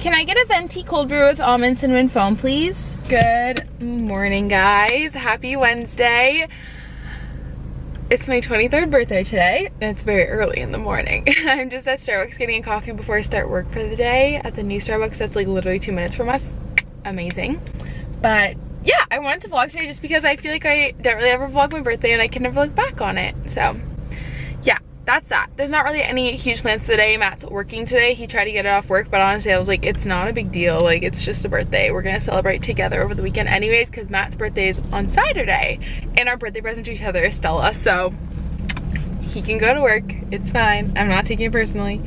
Can I get a venti cold brew with almond cinnamon foam, please? Good morning, guys. Happy Wednesday. It's my 23rd birthday today. It's very early in the morning. I'm just at Starbucks getting a coffee before I start work for the day at the new Starbucks that's like literally 2 minutes from us. Amazing. But yeah, I wanted to vlog today just because I feel like I don't really ever vlog my birthday and I can never look back on it. So yeah, that's that. There's not really any huge plans today. Matt's working today. He tried to get it off work, but honestly I was like, it's not a big deal. Like, it's just a birthday. We're gonna celebrate together over the weekend anyways, because Matt's birthday is on Saturday and our birthday present to each other is Stella, so he can go to work. It's fine. I'm not taking it personally.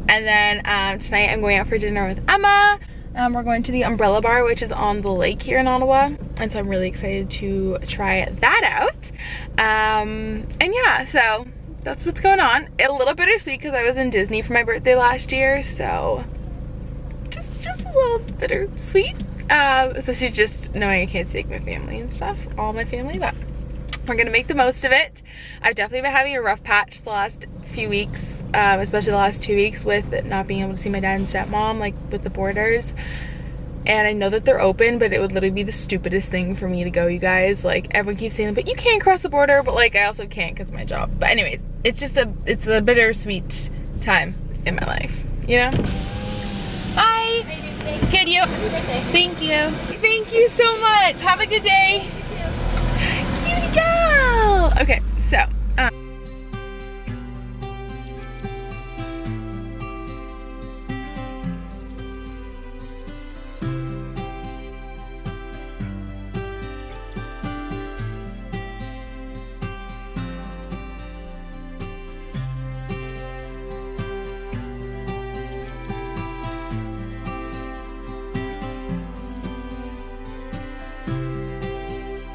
And then tonight I'm going out for dinner with Emma. We're going to the Umbrella Bar, which is on the lake here in Ottawa, and so I'm really excited to try that out. And yeah, so that's what's going on. A little bittersweet because I was in Disney for my birthday last year, so just a little bittersweet, especially just knowing I can't take my family and stuff, all my family, but we're gonna make the most of it. I've definitely been having a rough patch the last few weeks, especially the last 2 weeks with not being able to see my dad and stepmom, like with the borders. And I know that they're open, but it would literally be the stupidest thing for me to go, you guys. Like, everyone keeps saying, but you can't cross the border, but like I also can't because of my job. But anyways, it's a bittersweet time in my life, you know? Bye. Good, you. Happy birthday. Thank you. Thank you so much. Have a good day. Cutie girl. Okay, so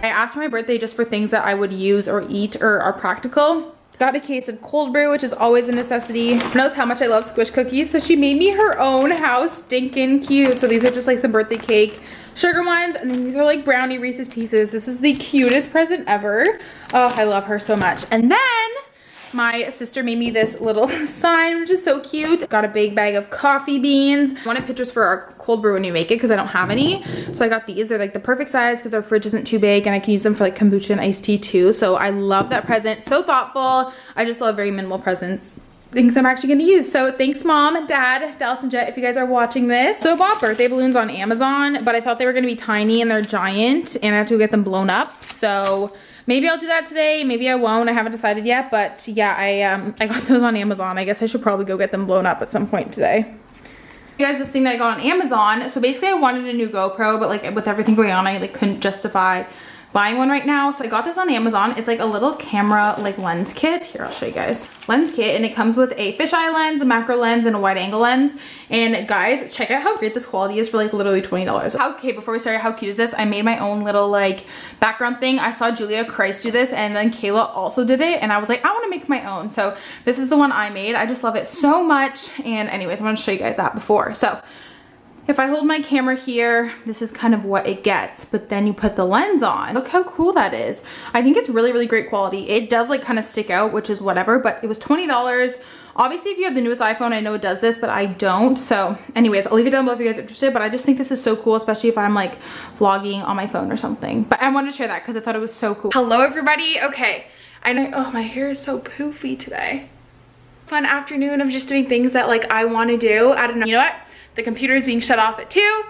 I asked for my birthday just for things that I would use or eat or are practical. Got a case of cold brew, which is always a necessity. She knows how much I love squish cookies, so she made me her own. How stinking cute. So these are just like some birthday cake sugar ones, and then these are like brownie Reese's Pieces. This is the cutest present ever. Oh, I love her so much. And then my sister made me this little sign, which is so cute. Got a big bag of coffee beans. I wanted pictures for our cold brew when we make it because I don't have any. So I got these. They're like the perfect size because our fridge isn't too big and I can use them for like kombucha and iced tea too. So I love that present. So thoughtful. I just love very minimal presents. Things I'm actually going to use. So thanks mom, dad, Dallas and Jet if you guys are watching this. So I bought birthday balloons on Amazon, but I thought they were going to be tiny and they're giant and I have to get them blown up. So maybe I'll do that today, maybe I won't. I haven't decided yet, but yeah, I got those on Amazon. I guess I should probably go get them blown up at some point today. You guys, this thing that I got on Amazon. So basically I wanted a new GoPro, but like with everything going on, I like couldn't justify buying one right now. So I got this on Amazon. It's like a little camera like lens kit. Here, I'll show you guys. Lens kit, and it comes with a fisheye lens, a macro lens, and a wide angle lens. And guys, check out how great this quality is for like literally $20. Okay, before we started, how cute is this? I made my own little like background thing. I saw Julia Christ do this, and then Kayla also did it, and I was like, I want to make my own. So this is the one I made. I just love it so much. And anyways, I want to show you guys that before. So if I hold my camera here, this is kind of what it gets, but then you put the lens on. Look how cool that is. I think it's really, really great quality. It does like kind of stick out, which is whatever, but it was $20. Obviously, if you have the newest iPhone, I know it does this, but I don't. So anyways, I'll leave it down below if you guys are interested, but I just think this is so cool, especially if I'm like vlogging on my phone or something. But I wanted to share that because I thought it was so cool. Hello, everybody. Okay, I know, oh, my hair is so poofy today. Fun afternoon of just doing things that like I want to do. I don't know, you know what? The computer is being shut off at 2.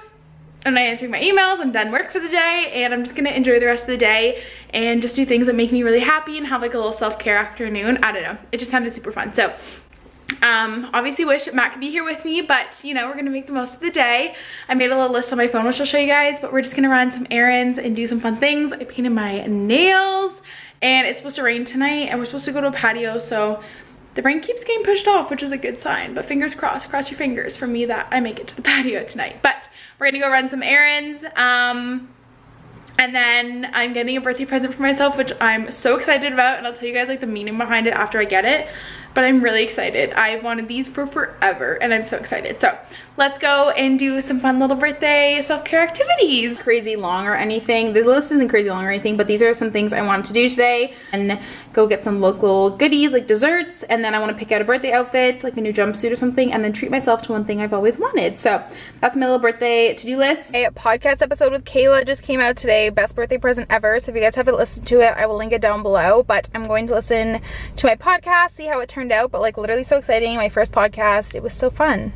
I'm not answering my emails. I'm done work for the day, and I'm just gonna enjoy the rest of the day and just do things that make me really happy and have like a little self-care afternoon. I don't know. It just sounded super fun. So obviously wish Matt could be here with me, but you know, we're gonna make the most of the day. I made a little list on my phone, which I'll show you guys, but we're just gonna run some errands and do some fun things. I painted my nails, and it's supposed to rain tonight, and we're supposed to go to a patio, so the rain keeps getting pushed off, which is a good sign, but fingers crossed, cross your fingers for me that I make it to the patio tonight. But we're gonna go run some errands, and then I'm getting a birthday present for myself, which I'm so excited about, and I'll tell you guys like the meaning behind it after I get it. but I'm really excited. I've wanted these for forever and I'm so excited. So let's go and do some fun little birthday self-care activities. Crazy long or anything. This list isn't crazy long or anything, but these are some things I wanted to do today, and go get some local goodies like desserts, and then I want to pick out a birthday outfit, like a new jumpsuit or something, and then treat myself to one thing I've always wanted. So that's my little birthday to-do list. A podcast episode with Kayla just came out today, best birthday present ever. So if you guys haven't listened to it, I will link it down below, but I'm going to listen to my podcast, see how it turned out, but like literally so exciting. My first podcast, it was so fun.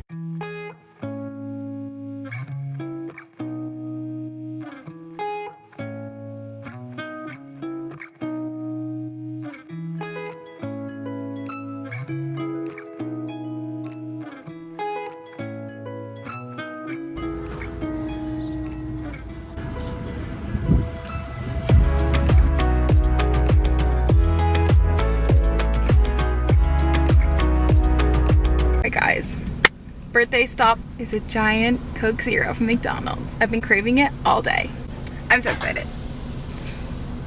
Guys, birthday stop is a giant Coke Zero from McDonald's. I've been craving it all day. I'm so excited.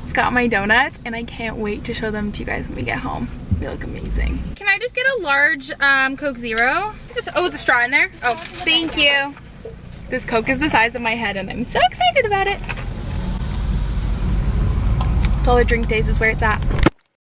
It's got my donuts and I can't wait to show them to you guys when we get home. They look amazing. Can I just get a large Coke Zero? Oh, is a straw in there? Oh, thank you. This Coke is the size of my head and I'm so excited about it. Dollar Drink Days is where it's at.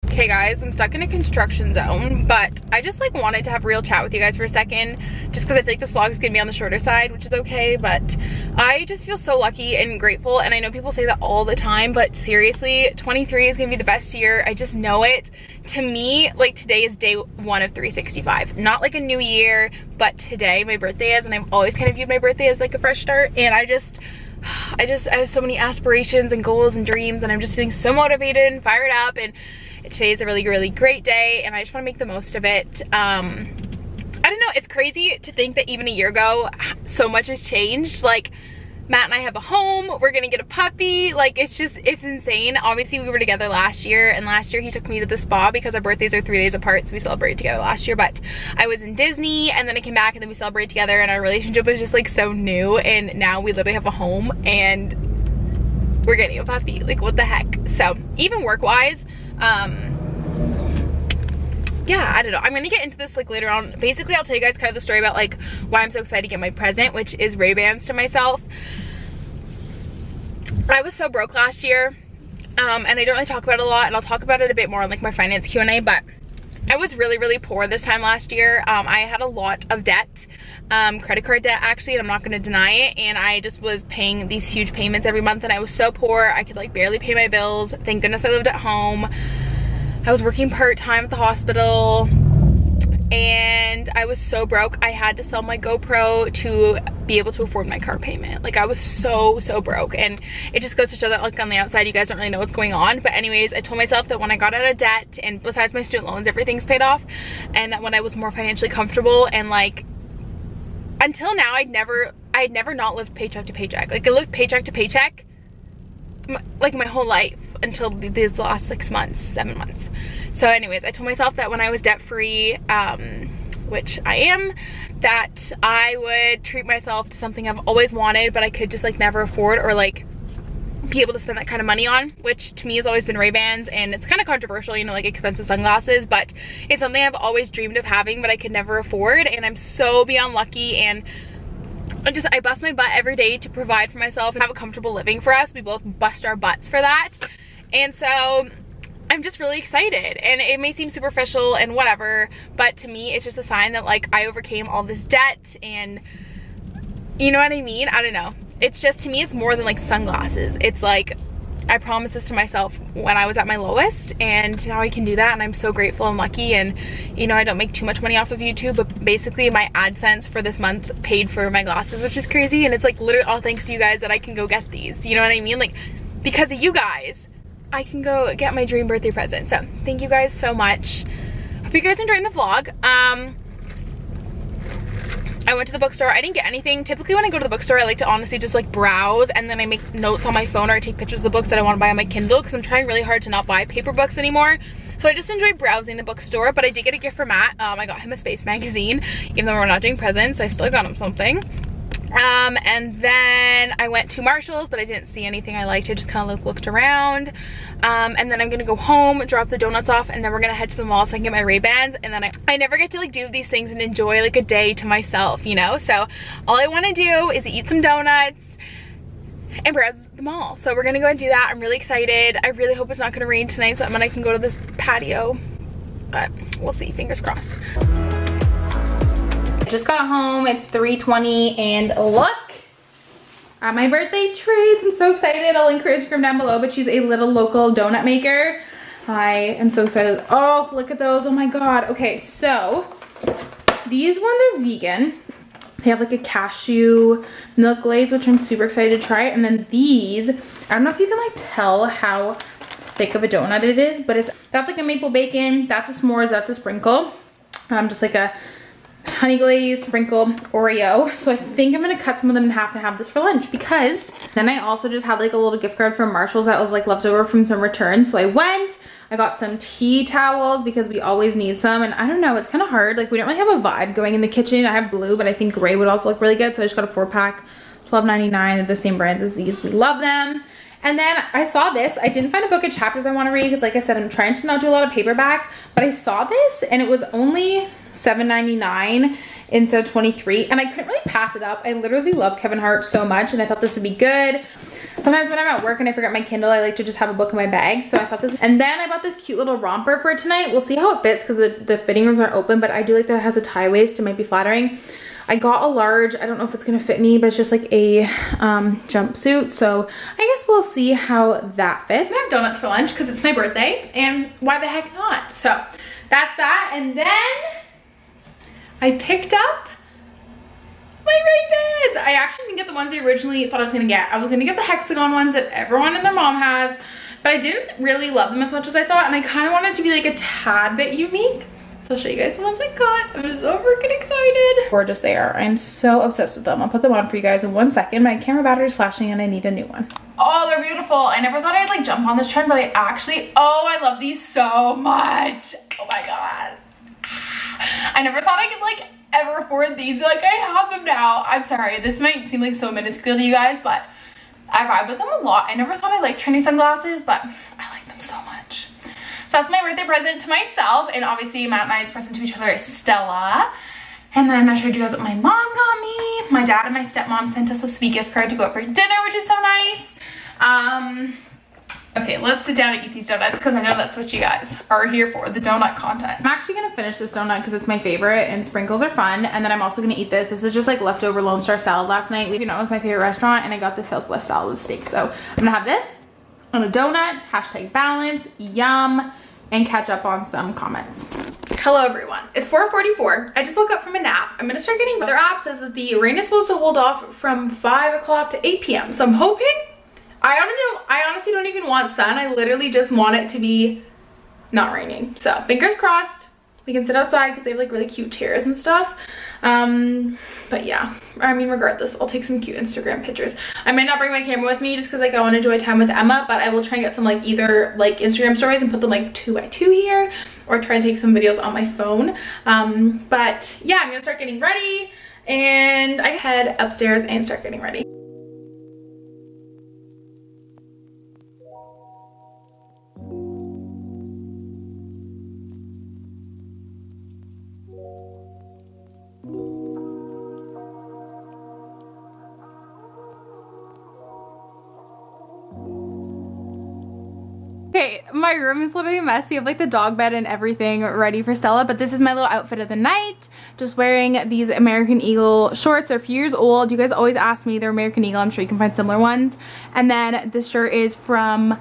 Okay guys, I'm stuck in a construction zone, but I just like wanted to have a real chat with you guys for a second, just because I feel like this vlog is gonna be on the shorter side, which is okay, but I just feel so lucky and grateful, and I know people say that all the time, but seriously, 23 is gonna be the best year. I just know it. To me, like today is day 1 of 365. Not like a new year, but today my birthday is, and I've always kind of viewed my birthday as like a fresh start, and I have so many aspirations and goals and dreams, and I'm just feeling so motivated and fired up, and today is a really, really great day, and I just want to make the most of it. I don't know, it's crazy to think that even a year ago, so much has changed. Like, Matt and I have a home, we're gonna get a puppy, like, it's insane. Obviously, we were together last year, and last year he took me to the spa because our birthdays are 3 days apart, so we celebrated together last year, but I was in Disney, and then I came back, and then we celebrated together, and our relationship was just, like, so new, and now we literally have a home, and we're getting a puppy. Like, what the heck? So, even work-wise, yeah, I don't know. I'm gonna get into this like later on. Basically, I'll tell you guys kind of the story about like why I'm so excited to get my present, which is Ray-Bans to myself. I was so broke last year, and I don't really talk about it a lot, and I'll talk about it a bit more on like my finance Q&A, but I was really, really poor this time last year. I had a lot of debt, credit card debt actually, and I'm not gonna deny it, and I just was paying these huge payments every month, and I was so poor, I could like barely pay my bills. Thank goodness I lived at home. I was working part-time at the hospital, and I was so broke. I had to sell my GoPro to be able to afford my car payment. Like, I was so broke, and it just goes to show that like on the outside you guys don't really know what's going on. But anyways, I told myself that when I got out of debt, and besides my student loans, everything's paid off, and that when I was more financially comfortable, and like until now I'd never not lived paycheck to paycheck. Like, I lived paycheck to paycheck like my whole life until these last 6 months, 7 months. So anyways, I told myself that when I was debt free, which I am, that I would treat myself to something I've always wanted, but I could just like never afford, or like be able to spend that kind of money on, which to me has always been Ray-Bans. And it's kind of controversial, you know, like expensive sunglasses, but it's something I've always dreamed of having, but I could never afford. And I'm so beyond lucky, and I bust my butt every day to provide for myself and have a comfortable living for us. We both bust our butts for that. And so I'm just really excited, and it may seem superficial and whatever, but to me it's just a sign that like I overcame all this debt, and you know what I mean? I don't know. It's just, to me, it's more than like sunglasses. It's like, I promised this to myself when I was at my lowest, and now I can do that, and I'm so grateful and lucky. And you know, I don't make too much money off of YouTube, but basically my AdSense for this month paid for my glasses, which is crazy. And it's like literally all thanks to you guys that I can go get these, you know what I mean? Like, because of you guys, I can go get my dream birthday present. So thank you guys so much. Hope you guys are enjoying the vlog. I went to the bookstore. I didn't get anything. Typically when I go to the bookstore, I like to honestly just like browse, and then I make notes on my phone, or I take pictures of the books that I want to buy on my Kindle, because I'm trying really hard to not buy paper books anymore. So I just enjoy browsing the bookstore. But I did get a gift for Matt. I got him a space magazine. Even though we're not doing presents, I still got him something. And then I went to Marshall's, but I didn't see anything I liked. I just kind of looked around. And then I'm gonna go home, drop the donuts off, and then we're gonna head to the mall so I can get my Ray-Bans. And then I never get to like do these things and enjoy like a day to myself, you know? So all I wanna do is eat some donuts and browse the mall. So we're gonna go and do that. I'm really excited. I really hope it's not gonna rain tonight so that I can go to this patio, but we'll see, fingers crossed. I just got home, it's 3:20, and look at my birthday treats. I'm so excited. I'll link her Instagram down below, but she's a little local donut maker. I am so excited. Oh, look at those, oh my God. Okay, so these ones are vegan. They have like a cashew milk glaze, which I'm super excited to try. And then these, I don't know if you can like tell how thick of a donut it is, but that's like a maple bacon, that's a s'mores, that's a sprinkle. Just like a honey glaze sprinkle Oreo. So I think I'm gonna cut some of them in half and have this for lunch, because then I also just had like a little gift card from Marshall's that was like left over from some returns. So I got some tea towels because we always need some, and I don't know, it's kind of hard. Like we don't really have a vibe going in the kitchen. I have blue, but I think gray would also look really good. So I just got a 4-pack, $12.99. They're the same brands as these. We love them. And then I saw this. I didn't find a book of chapters I want to read because like I said, I'm trying to not do a lot of paperback, but I saw this and it was only $7.99 instead of $23, and I couldn't really pass it up. I literally love Kevin Hart so much, and I thought this would be good. Sometimes when I'm at work and I forget my Kindle, I like to just have a book in my bag. So I thought this, and then I bought this cute little romper for tonight. We'll see how it fits because the fitting rooms aren't open, but I do like that it has a tie waist. It might be flattering. I got a large. I don't know if it's gonna fit me, but it's just like a jumpsuit. So I guess we'll see how that fits. I'm gonna have donuts for lunch because it's my birthday, and why the heck not? So that's that. And then I picked up my Ray-Bans. I actually didn't get the ones I originally thought I was gonna get. I was gonna get the hexagon ones that everyone and their mom has, but I didn't really love them as much as I thought, and I kind of wanted to be like a tad bit unique. So I'll show you guys the ones I got. I'm so freaking excited. Gorgeous they are. I'm so obsessed with them. I'll put them on for you guys in 1 second. My camera battery is flashing and I need a new one. Oh, they're beautiful. I never thought I'd like jump on this trend, but I actually, oh, I love these so much. Oh my God. I never thought I could like ever afford these. Like I have them now. I'm sorry, this might seem like so minuscule to you guys, but I vibe with them a lot. I never thought I liked trendy sunglasses, but I like them so much. So that's my birthday present to myself, and obviously Matt and I's present to each other is Stella. And then I showed you guys what my mom got me. My dad and my stepmom sent us a sweet gift card to go out for dinner, which is so nice. Okay, let's sit down and eat these donuts because I know that's what you guys are here for, the donut content. I'm actually gonna finish this donut because it's my favorite and sprinkles are fun. And then I'm also gonna eat this. This is just like leftover Lone Star salad last night. You know, it was my favorite restaurant, and I got the Southwest salad with steak. So I'm gonna have this on a donut, hashtag balance, yum, and catch up on some comments. Hello everyone, it's 4:44. I just woke up from a nap. I'm gonna start getting, their app says that the rain is supposed to hold off from 5 o'clock to 8 p.m. So I'm hoping, I honestly don't even want sun. I literally just want it to be not raining. So fingers crossed, we can sit outside because they have like really cute chairs and stuff. But yeah, I mean, regardless, I'll take some cute Instagram pictures. I might not bring my camera with me just because like I want to enjoy time with Emma, but I will try and get some like either like Instagram stories and put them like 2x2 here, or try and take some videos on my phone. But yeah, I'm gonna start getting ready and I head upstairs and start getting ready. Okay, my room is literally a mess. We have like the dog bed and everything ready for Stella, but this is my little outfit of the night. Just wearing these American Eagle shorts. They're a few years old. You guys always ask me. They're American Eagle. I'm sure you can find similar ones. And then this shirt is from,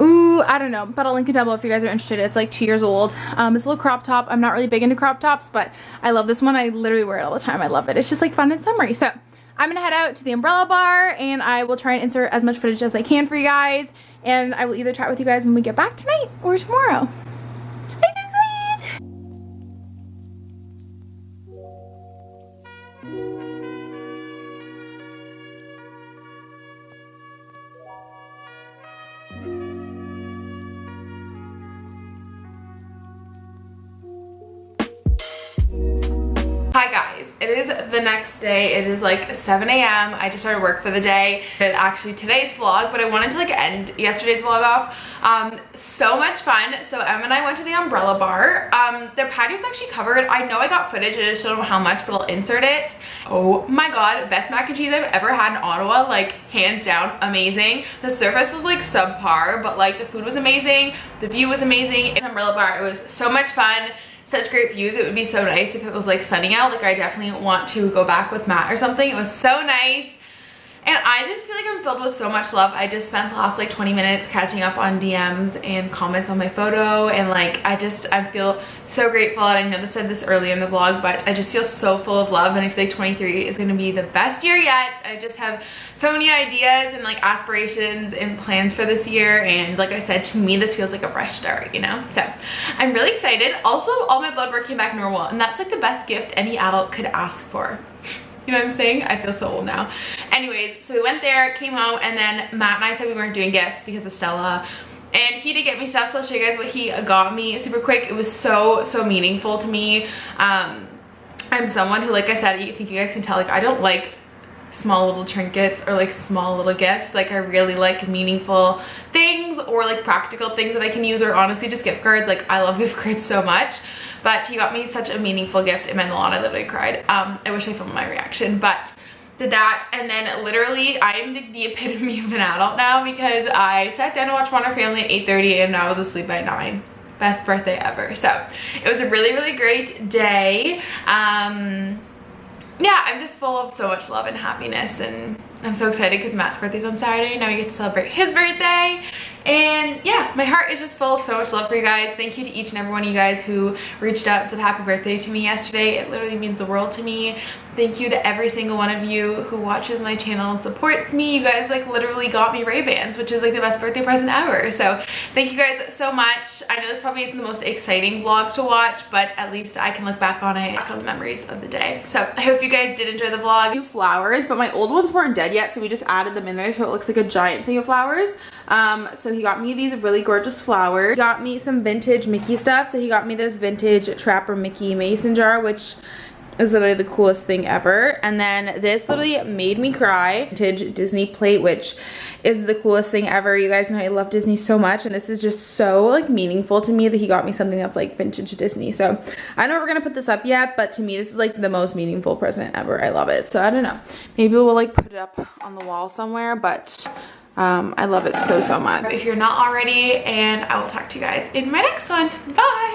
ooh, I don't know, but I'll link it down below if you guys are interested. It's like 2 years old. It's a little crop top. I'm not really big into crop tops, but I love this one. I literally wear it all the time. I love it. It's just like fun and summery. So I'm gonna head out to the umbrella bar and I will try and insert as much footage as I can for you guys. And I will either chat with you guys when we get back tonight or tomorrow. I'm so excited! Hi guys, it is the next day. It is like 7 a.m. I just started work for the day. And actually today's vlog, but I wanted to like end yesterday's vlog off. So much fun. So Em and I went to the Umbrella Bar. Their patio's actually covered. I know I got footage, I just don't know how much, but I'll insert it. Oh my god, best mac and cheese I've ever had in Ottawa, like hands down amazing. The surface was like subpar, but like the food was amazing, the view was amazing. It's Umbrella Bar, it was so much fun. Such great views. It would be so nice if it was like sunny out. Like I definitely want to go back with Matt or something. It was so nice. And I just feel like I'm filled with so much love. I just spent the last like 20 minutes catching up on DMs and comments on my photo, and like I feel so grateful. And I know I said this earlier in the vlog, but I just feel so full of love, and I feel like 23 is gonna be the best year yet. I just have so many ideas and like aspirations and plans for this year, and like I said, to me this feels like a fresh start, you know? So I'm really excited. Also, all my blood work came back normal, and that's like the best gift any adult could ask for. You know what I'm saying? I feel so old now. Anyways, so we went there, came home, and then Matt and I said we weren't doing gifts because of Stella. And he did get me stuff, so I'll show you guys what he got me super quick. It was so meaningful to me. I'm someone who, like I said, I think you guys can tell, like I don't like small little trinkets or like small little gifts. Like I really like meaningful things or like practical things that I can use, or honestly just gift cards. Like I love gift cards so much. But he got me such a meaningful gift. It meant a lot. I literally cried. I wish I filmed my reaction, but did that. And then literally I am the epitome of an adult now, because I sat down to watch Modern Family at 8:30 and I was asleep by 9. Best birthday ever. So it was a really great day. Yeah, I'm just full of so much love and happiness, and I'm so excited because Matt's birthday's on Saturday. Now we get to celebrate his birthday. And yeah, my heart is just full of so much love for you guys. Thank you to each and every one of you guys who reached out and said happy birthday to me yesterday. It literally means the world to me. Thank you to every single one of you who watches my channel and supports me. You guys like literally got me Ray-Bans, which is like the best birthday present ever. So thank you guys so much. I know this probably isn't the most exciting vlog to watch, but at least I can look back on it, back on the memories of the day. So I hope you guys did enjoy the vlog. New flowers, but my old ones weren't dead yet, so we just added them in there so it looks like a giant thing of flowers. So he got me these really gorgeous flowers. He got me some vintage Mickey stuff. So he got me this vintage Trapper Mickey mason jar, which is literally the coolest thing ever. And then this literally made me cry, vintage Disney plate, which is the coolest thing ever. You guys know I love Disney so much, and this is just so like meaningful to me that he got me something that's like vintage Disney. So I know we're gonna put this up yet, but to me this is like the most meaningful present ever. I love it. So I don't know, maybe we'll like put it up on the wall somewhere, but I love it so much. If you're not already, and I will talk to you guys in my next one. Bye.